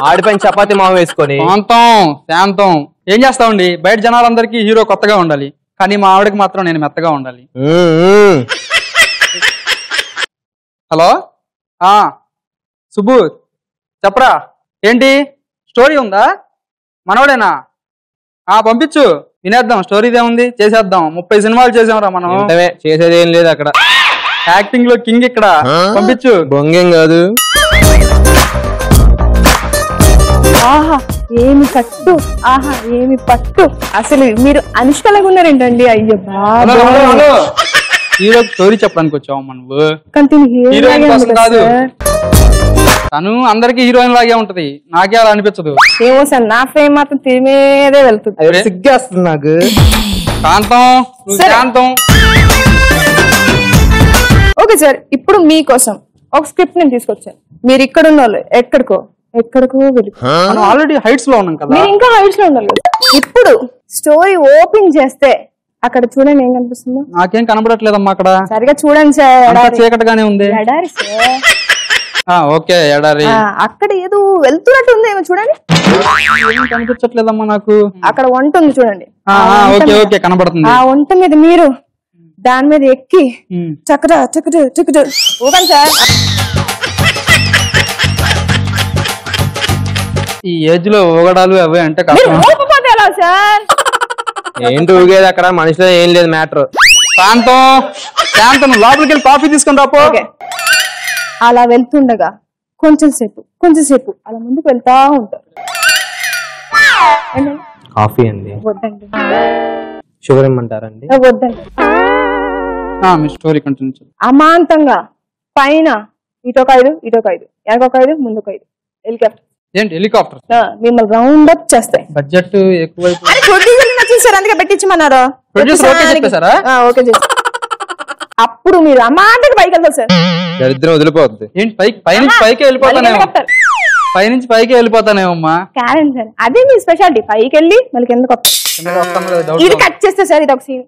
ఆడిపైన చపాతి మామ వేసుకొని. శాంతం ఏం చేస్తామండి, బయట జనాలందరికీ హీరో కొత్తగా ఉండాలి, కానీ మా ఆవిడకి మాత్రం నేను మెత్తగా ఉండాలి. హలో, సుబ్బు చెప్పరా, ఏంటి స్టోరీ ఉందా? మనోడేనా? పంపించు, వినేద్దాం. స్టోరీదే ఉంది, చేసేద్దాం. 30 సినిమాలు చేసాంరా మనం. చేసేది ఏం లేదు అక్కడ. యాక్టింగ్ లో కింగ్ ఇక్కడ. పంపించు. బొంగేం కాదు. ఆహా ఏమి కట్టు, ఆహా ఏమి పట్టు. అసలు మీరు అనుష్కలాగా ఉన్నారేంటండి? అయ్యో బాబా, హీరో స్టోరీ చెప్పడానికి వచ్చావు నువ్వు. హీరోయిన్ కోసం కాదు, తను అందరికి హీరోయిన్ లాగే ఉంటది, నాకే అలా అనిపించదు. ఏమో సార్, నా ఫేమ్ మాత్రం తిరిమేదే వెళ్తుంది. సిగ్గేస్తుంది నాకు. శాంతం. ఓకే సార్, ఇప్పుడు మీకోసం ఒక స్క్రిప్ట్ నేను తీసుకొచ్చాను. మీరు ఇక్కడ ఉన్న వాళ్ళు ఎక్కడికో ఎక్కడికో వెళ్ళి మనం ఆల్రెడీ హైట్స్ లో ఉన్నాం కదా. మీరు ఇంకా హైట్స్ లో ఉండాలి. ఇప్పుడు స్టోరీ ఓపెన్ చేస్తే అక్కడ చూడండి ఏం కనిపిస్తుందో. నాకేం కనబడట్లేదమ్మా అక్కడ. సరిగా చూడండి సార్. చీకటిగానే ఉంది. ఎడారి సార్. ఓకే ఎడారి. అక్కడ ఏదో వెళ్తున్నట్టు ఉంది ఏమో చూడండి. కనిపించట్లేదమ్మా నాకు. అక్కడ వంట ఉంది చూడండి. ఓకే ఓకే కనబడుతుంది. ఆ వంట మీద మీరు దాని మీద ఎక్కి చక్కట చక్కట చక్కట ఊగండి సార్. ఈ ఏజ్ లో ఊగడాలు అవే అంటే కష్టం. ఎలా సార్? ఏంటి ఊగేది అక్కడ? మనిషిలో ఏం లేదు మ్యాటర్. శాంతం లోపలికి వెళ్ళి కాఫీ తీసుకుని రాపో. అలా వెళ్తుండగా కొంచెం సేపు అలా ముందుకు వెళ్తా ఉంటారు. కాఫీ అండి. వద్దండి. షుగర్ ఇమ్మంటారండి? వద్దండి. మీ స్టోరీ కంటిన్యూ. అమాంతంగా పైన ఇటొక 5 వెనకొక 5 ముందుకు 5 హెలికాప్టర్. ఏంటి హెలికాప్టర్? మిమ్మల్ని రౌండ్ అప్ చేస్తాయి. బడ్జెట్ ఎక్కువ చూసారు అందుకే పెట్టించమన్నారు. ఓకే చేసి అప్పుడు మీరు అమాంతంగా పైకి వెళ్తారు సార్. దరిద్రం వదిలిపోతుంది. ఏంటి పైనుంచి పైకి వెళ్ళిపోతానేమో. పైనుంచి పైకి వెళ్ళిపోతానేమమ్మా. కాదండి సార్, అదే మీ స్పెషాలిటీ. పైకి వెళ్ళి మళ్ళీ కిందకు ఇది కట్ చేస్తే సార్ ఇది ఒక సీన్.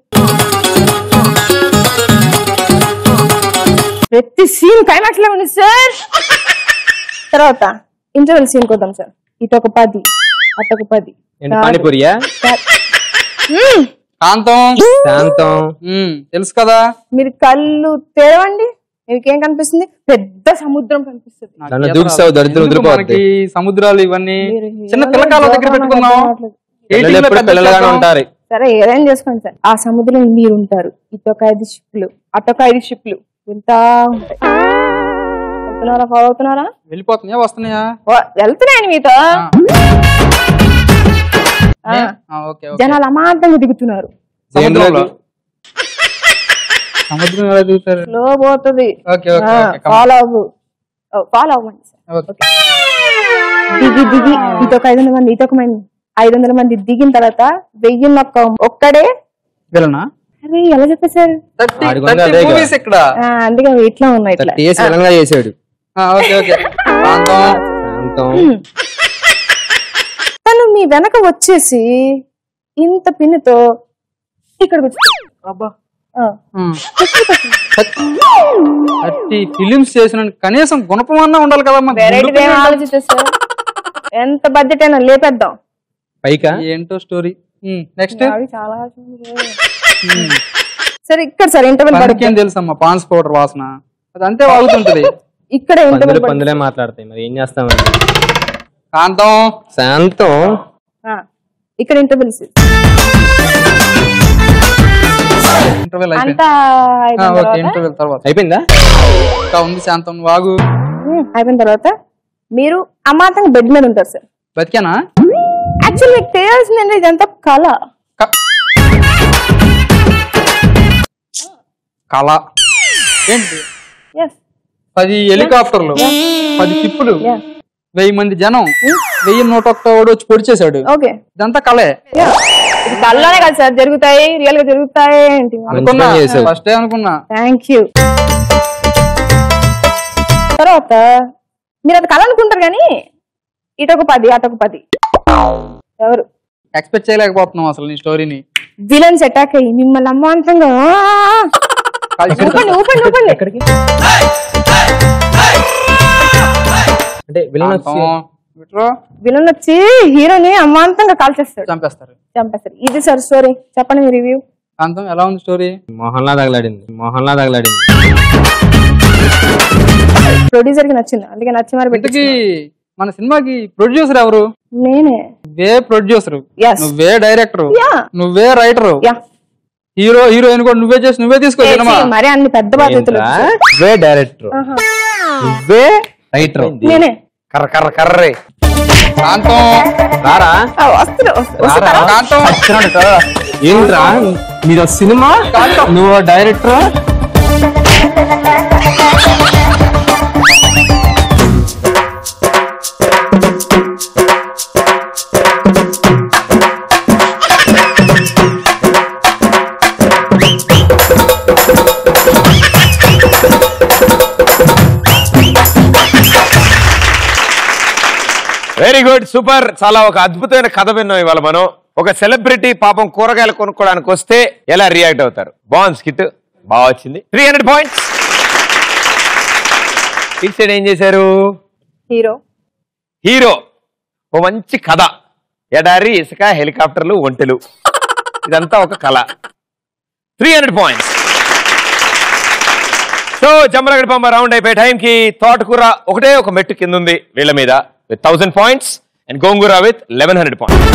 ప్రతి సీన్ క్లైమాక్స్ లో ఉంది సార్. తర్వాత ఇంటర్వెల్ సీన్ కొద్దాం సార్. ఇటొక 10 అటొక 10. పానీపూరియా? శాంతం తెలుసు కదా. మీరు కళ్ళు తెరవండి, మీకేం కనిపిస్తుంది? పెద్ద సముద్రం కనిపిస్తుంది. సముద్రాలు ఇవన్నీ చిన్న పిల్లకాల దగ్గర పెట్టుకున్నాం. సరే ఏదైనా చేసుకోండి సార్. ఆ సముద్రం మీరు ఉంటారు. ఇటొక 5 షిప్లు అటొక 5 షిప్లు వెళ్తా ఉంటాయి. వెళ్తున్నారా? ఫాలో అవుతున్నారా? వెళ్ళిపోతున్నాయా వస్తున్నాయా? వెళ్తున్నాయండి మీతో. జనాలు అమాంతంగా దిగుతున్నారు. స్లో పోతుంది. ఫాలో అవ్వండి సార్. దిగి ఇటొక 500 మంది ఇటొక 500 మంది దిగిన తర్వాత 1000 ఒక్కడే వెళ్ళనా? అరే ఎలా చెప్పేశారు? అందుకే ఇట్లా ఉన్నాయి. తను మీ వెనక వచ్చేసి ఇంత పిన్నుతో ఇక్కడ ఫిలిమ్స్ చేసిన కనీసం గుణపమన్నా ఉండాలి కదమ్మా. వెరైటీ ఆలోచిస్తే సార్ ఎంత బడ్జెట్ అయినా లేపేద్దాం. పైకా ఏంటో స్టోరీ. నెక్స్ట్ చాలా సరే ఇక్కడ సార్ ఇంటర్వెల్ ఏం తెలుసమ్మా? పాన్స్ పౌడర్ వాసన అది అంతే వాగుతుంటది. ఇక్కడ పందులే మాట్లాడతాయి, మరి ఏం చేస్తామండి. శాంతం ఇక్కడ ఇంటర్వెల్ అయిపోయిందా? ఉంది శాంతం వాగు. అయిపోయిన తర్వాత మీరు అమాంతంగా బెడ్ మీద ఉంటారు సార్. బతికానా? యాక్చువల్ మీకు తెలియాల్సిందండి ఇదంతా కళ. కళ ఏంటి? 10 హెలికాప్టర్లు 10 షిప్పులు 1000 మంది జనం 1101 వాడు వచ్చి పొడి చేశాడు. ఇదంతా కళే. కళ్ళనే కదా సార్ జరుగుతాయి, రియల్ గా జరుగుతాయి అనుకున్నా. ఫస్ట్ అనుకున్నా. Thank you. తర్వాత మీరు అది కళ అనుకుంటారు కానీ ఇటొక 10 అటొక 10 ఎవరు ఎక్స్పెక్ట్ చేయలేకపోతున్నాం అసలు నీ స్టోరీని. విలన్స్ అటాక్ అయ్యి మిమ్మల్ని అమ్మాంతంగా ఎక్కడికి అంటే విలన్ వచ్చి హీరోని అమాంతంగా కాల్ చేస్తాడు, చంపేస్తారు. ఇది సార్ స్టోరీ. చెప్పండి మీ రివ్యూ. అంతం ఎలా ఉంది స్టోరీ? మోహన్లా తగలాడింది. ప్రొడ్యూసర్ కి నచ్చింది, అందుకే నచ్చి మరి పెట్టి. మన సినిమాకి ప్రొడ్యూసర్ ఎవరు? నేనే. నువ్వే ప్రొడ్యూసర్, నువ్వే డైరెక్టర్, నువ్వే రైటర్, హీరో హీరోయిన్ కూడా నువ్వే చేసి నువ్వే తీసుకో. మరి అన్ని పెద్ద బాధ్యతలు. నువ్వే డైరెక్టర్, నువ్వే రైటర్, నేనే. కర్రే ఏంట్రా మీరు సినిమా, నువ్వు డైరెక్టర్. Very good, super. చాలా ఒక అద్భుతమైన కథ విన్నాం ఇవాళ మనం. ఒక సెలబ్రిటీ పాపం కూరగాయలు కొనుక్కోవడానికి వస్తే ఎలా రియాక్ట్ అవుతారు. బాగుంది స్కిట్, బాగా వచ్చింది. 300 పాయింట్స్. ఇట్ సైడ్ ఏం చేశారు? హీరో ఓ మంచి కథ, ఎడారి, ఇసుక, హెలికాప్టర్లు, ఒంటెలు, ఇదంతా ఒక కళ. 300 పాయింట్స్. సో జమ్మలగడ్డ పంప రౌండ్ అయిపోయే టైంకి తోటకూర ఒకటే ఒక మెట్టు కింద ఉంది వీళ్ళ మీద with 1000 points and gongura with 1100 points.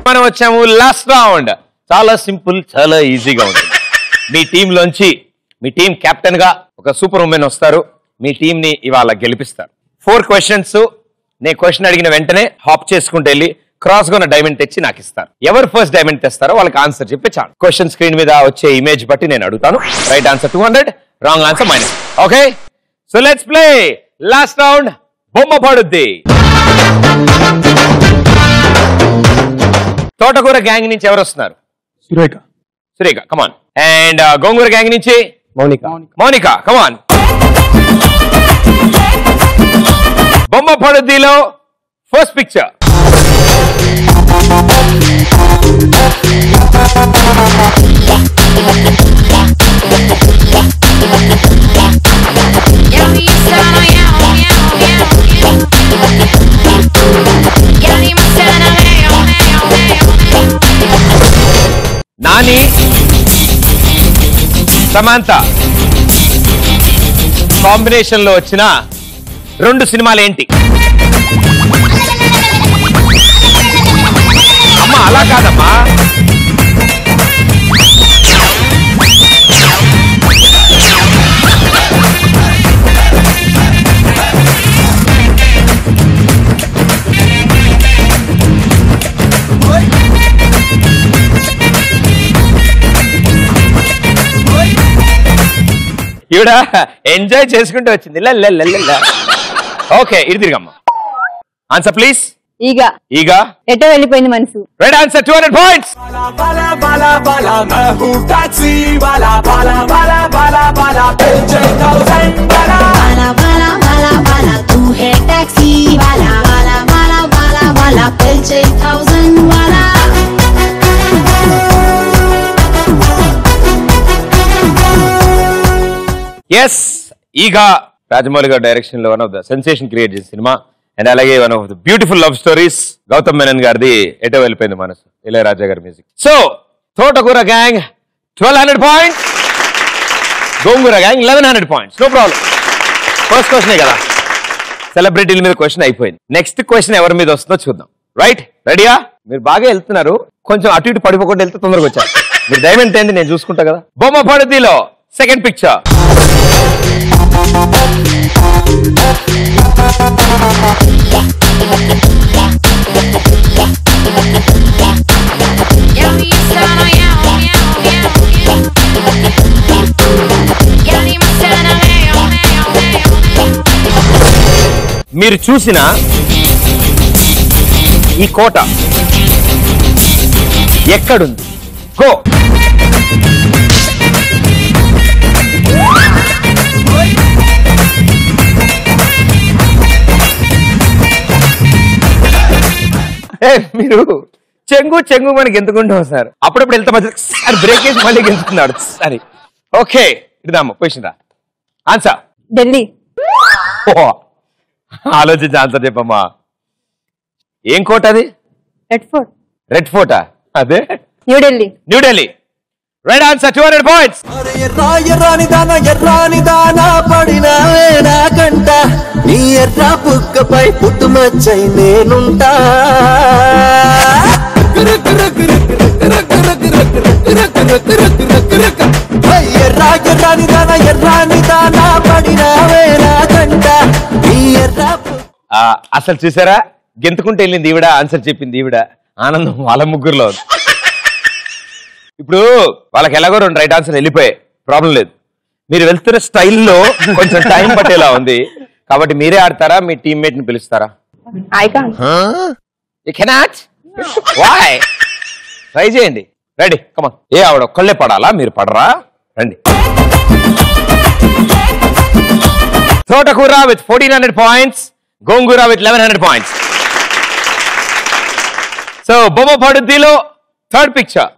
మనం వచ్చాము లాస్ట్ రౌండ్. చాలా సింపుల్, చాలా ఈజీగా ఉంటుంది. మీ టీం లోంచి మీ టీం కెప్టెన్ గా ఒక సూపర్ ఉమెన్ వస్తారు. మీ టీం ని ఇవాళ గెలిపిస్తారు. 4 క్వశ్చన్స్. నేను క్వశ్చన్ అడిగిన వెంటనే హాప్ చేసుకుంటూ వెళ్ళి క్రాస్ గా ఉన్న డైమండ్ తెచ్చి నాకు ఇస్తారు. ఎవరు ఫస్ట్ డైమండ్ తెస్తారో వాళ్ళకి ఆన్సర్ చెప్పి చాలు. క్వశ్చన్ స్క్రీన్ మీద వచ్చే ఇమేజ్ బట్టి నేను అడుగుతాను. Right answer 200, wrong answer -. Okay, so let's play last round. బొమ్మ పడుద్ది. తోటకూర గ్యాంగ్ నుంచి ఎవరు వస్తున్నారు? Surekha come on. And Gongura gang నుంచి మౌనిక కమాన్. బొమ్మ పడుద్దిలో first picture. Nani, Samantha combination లో వచ్చిన 2 సినిమాలు ఏంటి? అమ్మా అలా కాదమ్మా. ఈవిడ ఎంజాయ్ చేసుకుంటూ వచ్చింది. ఓకే, ఇది తిరిగమ్మా. Answer please. ఈగా ఎటో వెళ్ళిపోయింది మనసు. Right answer 200 points. ఎస్, ఈగా రాజమౌళి గారి డైరెక్షన్ లో one of the sensation create చేసిన సినిమా. అండ్ అలాగే one of the beautiful love stories. Gautham Menon గారిది ఎటో వెళ్ళిపోయింది మనసు, ఇళయరాజా గారి music. So Thotakura gang 1200 points, Gongura gang 1100 points. No problem. First క్వశ్చనే కదా, సెలబ్రిటీల మీద క్వశ్చన్ అయిపోయింది. నెక్స్ట్ క్వశ్చన్ ఎవరి మీద వస్తుందో చూద్దాం. రైట్, రెడీయా? మీరు బాగా వెళ్తున్నారు, కొంచెం అటు ఇటు పడిపోకుండా వెళ్తే తొందరగా వచ్చారు. మీరు దయమేంటి తేండి, నేను చూసుకుంటా కదా. బొమ్మ పడుద్దిలో సెకండ్ పిక్చర్. మీరు చూసిన ఈ కోట ఎక్కడుంది? గో. మీరు చెంగు చెంగు మనకి ఎందుకుంటాం సార్? అప్పుడప్పుడు వెళ్తా మధ్య బ్రేక్ చేసి మళ్ళీ గెలుచుకున్నాడు. సరే, ఓకే, ఇద్దాము క్వశ్చన్ రా. ఆన్సర్ ఢిల్లీ. ఆలోచించి ఆన్సర్ చెప్పమ్మా. ఏం కోట అది? Red fort. రెడ్ ఫోర్టా? అదే New Delhi. New Delhi. Right answer 200 points. ఎర్రాని దానా పడిన కంట నీ ఎర్ర బుక్కపై పుట్టుమచ్చై నేనుంటా. ఎర్రాని దానా పడిన కంట నీ ఎర్ర. అసలు చూసారా, గెంతుకుంటే వెళ్ళింది ఈవిడ, ఆన్సర్ చెప్పింది ఈవిడ. ఆనందం వాళ్ళ ముగ్గురులో. ఇప్పుడు వాళ్ళకి ఎలాగో 2 రైట్ ఆన్సర్ వెళ్ళిపోయాయి, ప్రాబ్లం లేదు. మీరు వెళ్తున్న స్టైల్లో కొంచెం టైం పట్టేలా ఉంది. కాబట్టి మీరే ఆడతారా, మీ టీమ్మేట్ ని పిలుస్తారా? I can't. You cannot? Why? Try చేయండి. రెడీ, కమాన్. ఏ ఆవిడ ఒక్కళ్ళే పడాలా, మీరు పడరా? రండి. తోటకూర with 1400 points, gongura with 1100 points. So బొమ్మ పడుద్దిలో థర్డ్ పిక్చర్.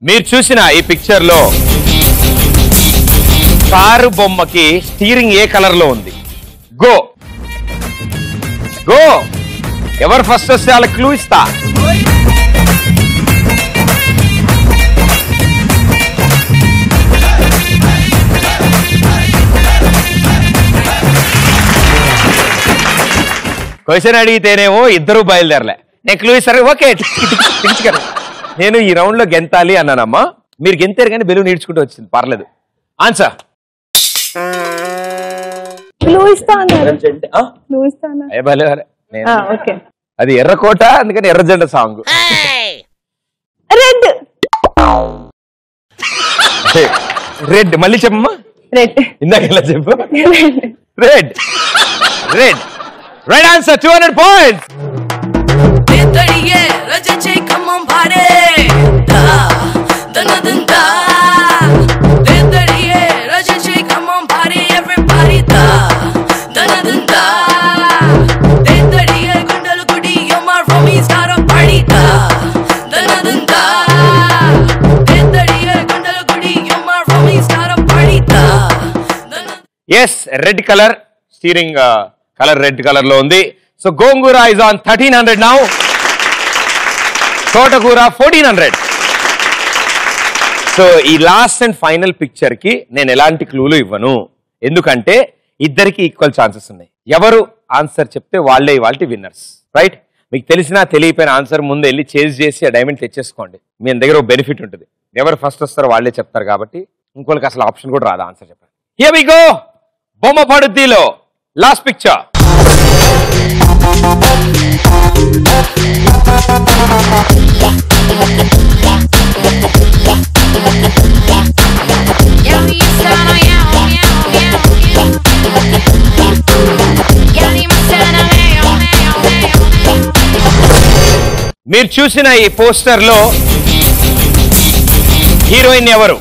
మీరు చూసిన ఈ పిక్చర్ లో కారు బొమ్మకి స్టీరింగ్ ఏ కలర్ లో ఉంది? Go go. ఎవరు ఫస్ట్ వస్తే వాళ్ళకి క్లూ ఇస్తా. క్వశ్చన్ అడిగితేనేమో ఇద్దరు బయలుదేరలే. నేను క్లూ ఇస్తారు, ఓకే నేను ఈ రౌండ్ లో గెంతాలి అన్నానమ్మా. మీరు గెంతారు కానీ బెలూన్ ఈడ్చుకుంటూ వచ్చింది, పర్లేదు. ఆన్సర్ అది ఎర్రకోట, అందుకని ఎర్రజెండ సాంగ్. రెడ్ రెడ్ మళ్ళీ చెప్పమ్మా. రెడ్ ఇందాక ఎలా చెప్పు? Red red right answer. 200 points. Yes, red colour steering colour red colour లో ఉంది. So Gongura is on 1300 now, Thotakura 1400. So ఈ లాస్ట్ అండ్ ఫైనల్ పిక్చర్ కి నేను ఎలాంటి క్లూలు ఇవ్వను, ఎందుకంటే ఇద్దరికి ఈక్వల్ ఛాన్సెస్ ఉన్నాయి. ఎవరు ఆన్సర్ చెప్తే వాళ్ళే ఇవాళ విన్నర్స్. రైట్, మీకు తెలిసినా తెలియపోయిన ఆన్సర్ ముందు వెళ్ళి చేజ్ చేసి ఆ డైమండ్ తెచ్చేసుకోండి. మీ దగ్గర ఒక బెనిఫిట్ ఉంటుంది. ఎవరు ఫస్ట్ వస్తారో వాళ్ళే చెప్తారు కాబట్టి ఇంకోళ్ళకి అసలు ఆప్షన్ కూడా రాదు ఆన్సర్ చెప్పండి. Here we go. బొమ్మ పడుద్దిలో లాస్ట్ పిక్చర్. మీరు చూసిన ఈ పోస్టర్ లో హీరోయిన్ ఎవరు?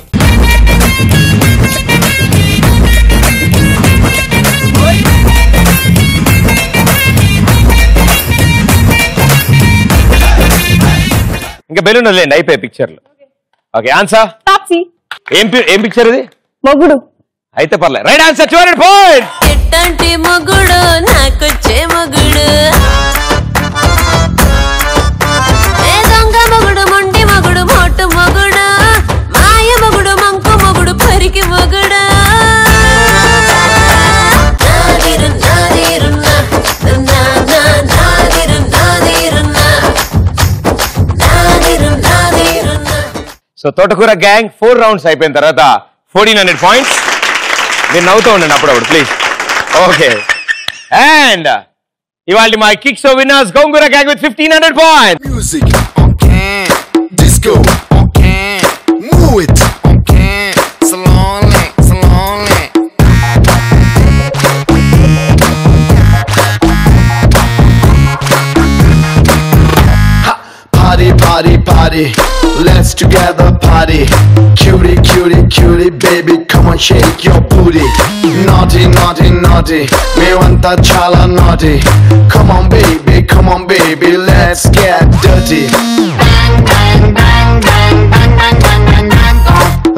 ఇంకా బెలూన్ వదిలేండి, అయిపోయి పిక్చర్లు. Okay, answer Taapsee. ఏం పిక్చర్ ఇది? మొగుడు. అయితే పర్లేదు. Right answer. 200 points. ఎట్టంటి మొగుడు నాకొచ్చే మొగుడు, ఏ దొంగ మొగుడు, మొండి మొగుడు, మోటు మొగుడు, మాయ మొగుడు, మంకు మొగుడు, పరికి మొగుడు. సో తోటకూర గ్యాంగ్ 4 rounds అయిపోయిన తర్వాత 1400 points. మీరు నవ్వుతూ ఉండండి అప్పుడప్పుడు ప్లీజ్. ఓకే, అండ్ ఇవాళ మా kick show winners gongura gang with 1500 points. Music on can, disco on can, move it on can, slowly, slowly. Ha, party, party, party, let's together party. Cutie, cutie, cutie, baby, come on shake your booty. Naughty, naughty, naughty, me want that chala naughty. Come on baby, let's get dirty.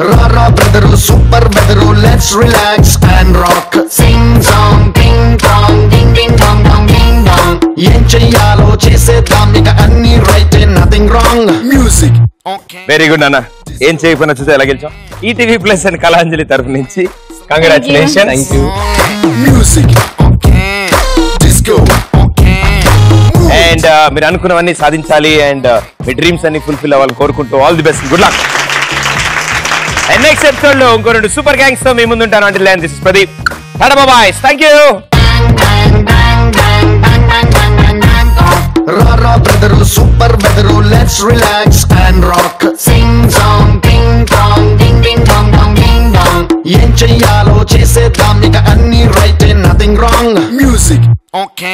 Rara brother, super brother, let's relax and rock. Sing song, ding dong, ding ding dong dong ding dong. Yen cheyalo chesedam ika anni right, nothing wrong. Music. Very good అన్న. ఏం చేయకపోయినా చూస్తే ఎలా గెలిచాం. ETV plus and Kalanjali తరఫు నుంచి congratulation. Thank you. And మీరు అనుకున్నవన్నీ సాధించాలి అండ్ మీ డ్రీమ్స్ అన్ని ఫుల్ఫిల్ అవ్వాలని కోరుకుంటూ all the best, good luck. And next episode లో ఇంకో 2 సూపర్ గ్యాంగ్స్ తో మీ ముందు ఉంటాను. Until then this is Pradeep. Tata bye, thank you. రా brother super weather let's relax and rock sing song ting tang ding ding dong dong ding dong ఏం చెయ్యాలో చేసేద్దాం ఇక అన్ని right nothing wrong music okay